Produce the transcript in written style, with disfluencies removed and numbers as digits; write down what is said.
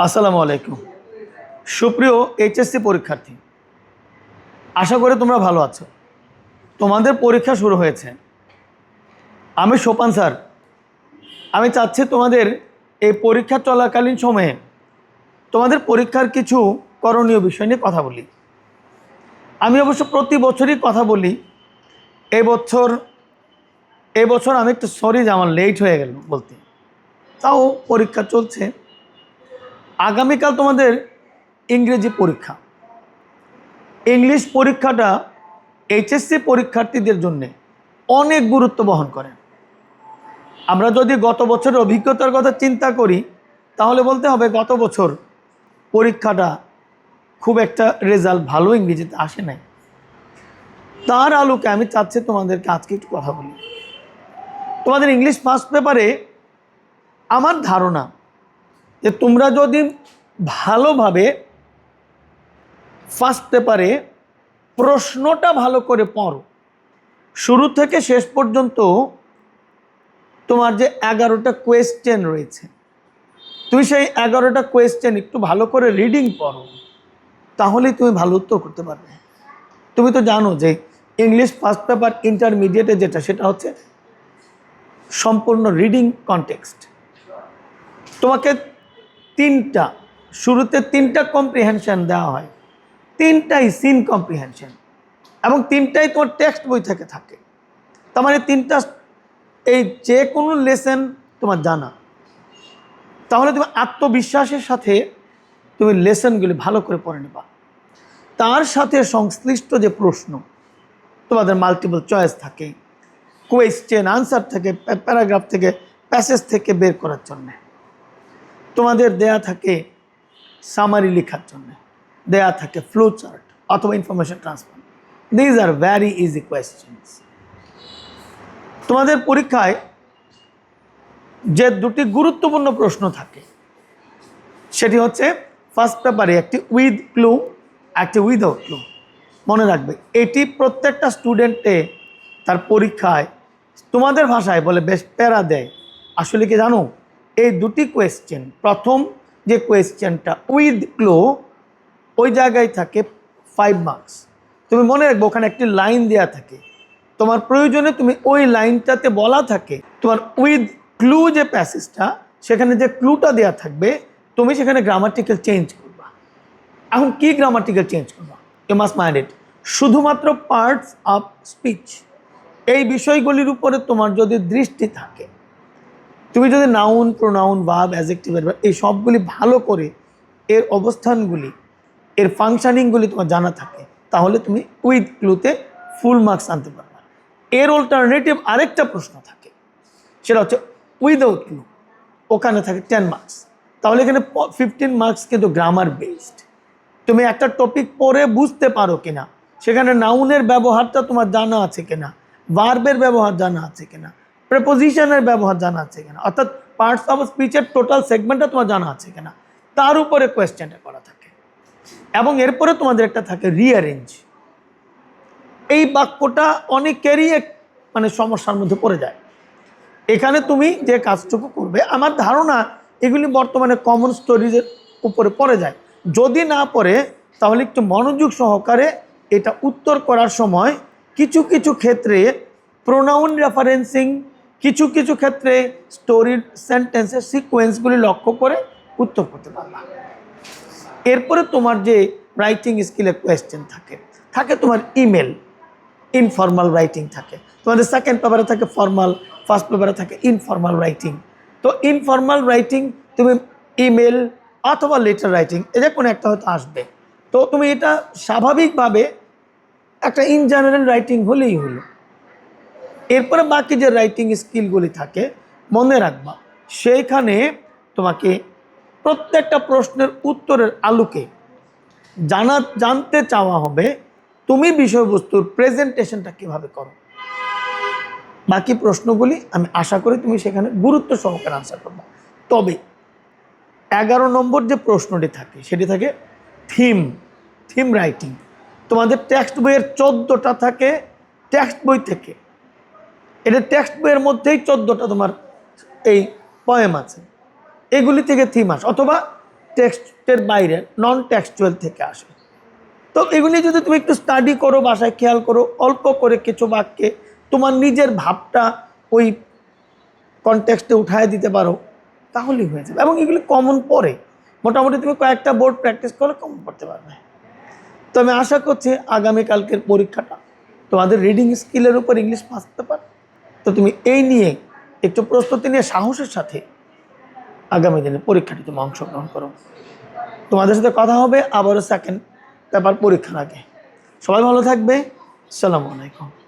আসসালামু আলাইকুম। সুপ্রিয় এইচএসসি পরীক্ষার্থী, আশা করি তোমরা ভালো আছো। তোমাদের পরীক্ষা শুরু হয়েছে। আমি সোপান স্যার। আমি চাচ্ছি তোমাদের এই পরীক্ষা চলাকালীন সময়ে তোমাদের পরীক্ষার কিছু করণীয় বিষয় নিয়ে কথা বলি। আমি অবশ্য প্রতি বছরই কথা বলি। এবছর আমি একটু সরি যে আমার লেট হয়ে গেল বলতে, তাও পরীক্ষা চলছে। আগামীকাল তোমাদের ইংরেজি পরীক্ষা। ইংলিশ পরীক্ষাটা এইচএসসি পরীক্ষার্থীদের জন্য অনেক গুরুত্ব বহন করে। আমরা যদি গত বছরের অভিজ্ঞতার কথা চিন্তা করি, তাহলে বলতে হবে গত বছর পরীক্ষাটা খুব একটা রেজাল্ট ভালো ইংরেজিতে আসে নাই। তার আলোকে আমি চাচ্ছি তোমাদেরকে আজকে একটু কথা বলি। তোমাদের ইংলিশ ফার্স্ট পেপারে আমার ধারণা যে তোমরা যদি ভালোভাবে ফার্স্ট পেপারে প্রশ্নটা ভালো করে পড়ো, শুরু থেকে শেষ পর্যন্ত তোমার যে 11টা কোয়েশ্চেন রয়েছে, তুমি সেই 11টা কোয়েশ্চেন একটু ভালো করে রিডিং পড়ো, তাহলেই তুমি ভালো উত্তর করতে পারবে। তুমি তো জানো যে ইংলিশ ফার্স্ট পেপার ইন্টারমিডিয়েটে যেটা, সেটা হচ্ছে সম্পূর্ণ রিডিং কনটেক্সট। তোমাকে শুরুতে তিনটা কম্প্রিহেনশন দেওয়া হয়, তিনটাই সিন কম্প্রিহেনশন, এবং তিনটাই তোমার টেক্সট বই থেকে থাকে। তার মানে তিনটা, এই যে কোনো লেসন তোমার জানা, তাহলে তুমি আত্মবিশ্বাসের সাথে তুমি লেসনগুলি ভালো করে পড়ে নেবা। তার সাথে সংশ্লিষ্ট যে প্রশ্ন, তোমাদের মাল্টিপল চয়েস থাকে, কোয়েশ্চেন আনসার থেকে, প্যারাগ্রাফ থেকে, প্যাসেজ থেকে বের করার জন্যে তোমাদের দেয়া থাকে সামারি লেখার জন্য, দেয়া থাকে ফ্লো চার্ট অথবা information transfer. These are very easy questions. তোমাদের পরীক্ষায় যে দুটি গুরুত্বপূর্ণ প্রশ্ন থাকে, সেটি হচ্ছে ফার্স্ট পেপারে একটি উইথ ক্লু, একটি উইদাউট ক্লু। মনে রাখবে, এটি প্রত্যেকটা স্টুডেন্টে তার পরীক্ষায় তোমাদের ভাষায় বলে বেশ প্যারা দেয়। আসলে কি জানো, এই দুটি কোয়েশ্চেন, প্রথম যে কোয়েশ্চেনটা উইথ ক্লু, ওই জায়গায় থাকে 5 মার্কস। তুমি মনে রাখবে, ওখানে একটি লাইন দেওয়া থাকে, তোমার প্রয়োজনে তুমি ওই লাইনটাতে বলা থাকে তোমার উইথ ক্লু যে প্যাসেজটা, সেখানে যে ক্লুটা দেওয়া থাকবে, তুমি সেখানে গ্রামাটিক্যাল চেঞ্জ করবা। এখন কি গ্রামাটিক্যাল চেঞ্জ করবা? You must mind it. শুধুমাত্র পার্টস অফ স্পিচ, এই বিষয়গুলির উপরে তোমার যদি দৃষ্টি থাকে, তুমি যদি নাউন, প্রোনাউন, ভার্ব, অ্যাডজেক্টিভ, এই সবগুলি ভালো করে, এর অবস্থানগুলি, এর ফাংশনিংগুলি তোমার জানা থাকে, তাহলে তুমি উইথ ক্লুতে ফুল মার্কস আনতে পারবে। এর অল্টারনেটিভ আরেকটা প্রশ্ন থাকে, সেটা হচ্ছে উইদাউট ক্লু। ওখানে থাকে 10 মার্কস। তাহলে এখানে 15 মার্কস কিন্তু গ্রামার বেসড। তুমি একটা টপিক পড়ে বুঝতে পারো কিনা, সেখানে নাউনের ব্যবহারটা তোমার জানা আছে কিনা, ভার্বের ব্যবহার জানা আছে কিনা, প্রেপোজিশনের ব্যবহার জানা আছে কিনা, অর্থাৎ পার্টস অফ স্পিচের টোটাল সেগমেন্টটা তোমার জানা আছে কিনা, তার উপরে কোয়েশ্চেনটা করা থাকে। এবং এরপরে তোমাদের একটা থাকে রিঅ্যারেঞ্জ। এই বাক্যটা অনেকেরই মানে সমস্যার মধ্যে পড়ে যায়। এখানে তুমি যে কাজটুকু করবে, আমার ধারণা এগুলি বর্তমানে কমন স্টোরিজের উপরে পড়ে যায়। যদি না পড়ে, তাহলে একটু মনোযোগ সহকারে এটা উত্তর করার সময় কিছু কিছু ক্ষেত্রে প্রোনাউন রেফারেন্সিং, কিছু কিছু ক্ষেত্রে স্টোরির সেন্টেন্সের সিকোয়েন্সগুলি লক্ষ্য করে উত্তর করতে পারবা। এরপরে তোমার যে রাইটিং স্কিলের কোয়েশ্চেন থাকে, তোমার ইমেল, ইনফর্মাল রাইটিং থাকে। তোমাদের সেকেন্ড পেপারে থাকে ফর্মাল, ফার্স্ট পেপারে থাকে ইনফর্মাল রাইটিং। তো ইনফর্মাল রাইটিং তুমি ইমেল অথবা লেটার রাইটিং, এদের কোনো একটা হয়তো আসবে। তো তুমি এটা স্বাভাবিকভাবে একটা ইন জেনারেল রাইটিং হলেই হলো। এরপরে বাকি যে রাইটিং স্কিলগুলি থাকে, মনে রাখবা, সেইখানে তোমাকে প্রত্যেকটা প্রশ্নের উত্তরের আলোকে জানতে চাওয়া হবে তুমি বিষয়বস্তুর প্রেজেন্টেশনটা কিভাবে করো। বাকি প্রশ্নগুলি আমি আশা করি তুমি সেখানে গুরুত্ব সহকারে আনসার করবে। তবে 11 নম্বর যে প্রশ্নটি থাকে, সেটি থাকে থিম রাইটিং। তোমাদের টেক্সট বইয়ের 14টা থাকে টেক্সট বই থেকে। এটা টেক্সট বইয়ের মধ্যেই 14টা তোমার এই পয়েম আছে, এগুলি থেকে থিম আসে। অথবা টেক্সটের বাইরে নন টেক্সচুয়াল থেকে আসে। তো এগুলি যদি তুমি একটু স্টাডি করো, বাসায় খেয়াল করো, অল্প করে কিছু বাক্যে তোমার নিজের ভাবটা ওই কনটেক্সটে উঠায় দিতে পারো, তাহলেই হয়ে যাবে। এবং এগুলি কমন পড়ে, মোটামুটি তুমি কয়েকটা বোর্ড প্র্যাকটিস করলে কমন পড়তে পারবে। তো আমি আশা করছি আগামীকালকের পরীক্ষাটা তোমাদের রিডিং স্কিলের উপর ইংলিশ ফার্স্ট পেপার। তো তুমি এই নিয়ে একটু প্রস্তুতি নিয়ে সাহসের সাথে আগামী দিনে পরীক্ষাটি তুমি অংশগ্রহণ করো। তোমাদের সাথে কথা হবে আবারও সেকেন্ড পেপার পরীক্ষার আগে। সবাই ভালো থাকবে। আসসালামু আলাইকুম।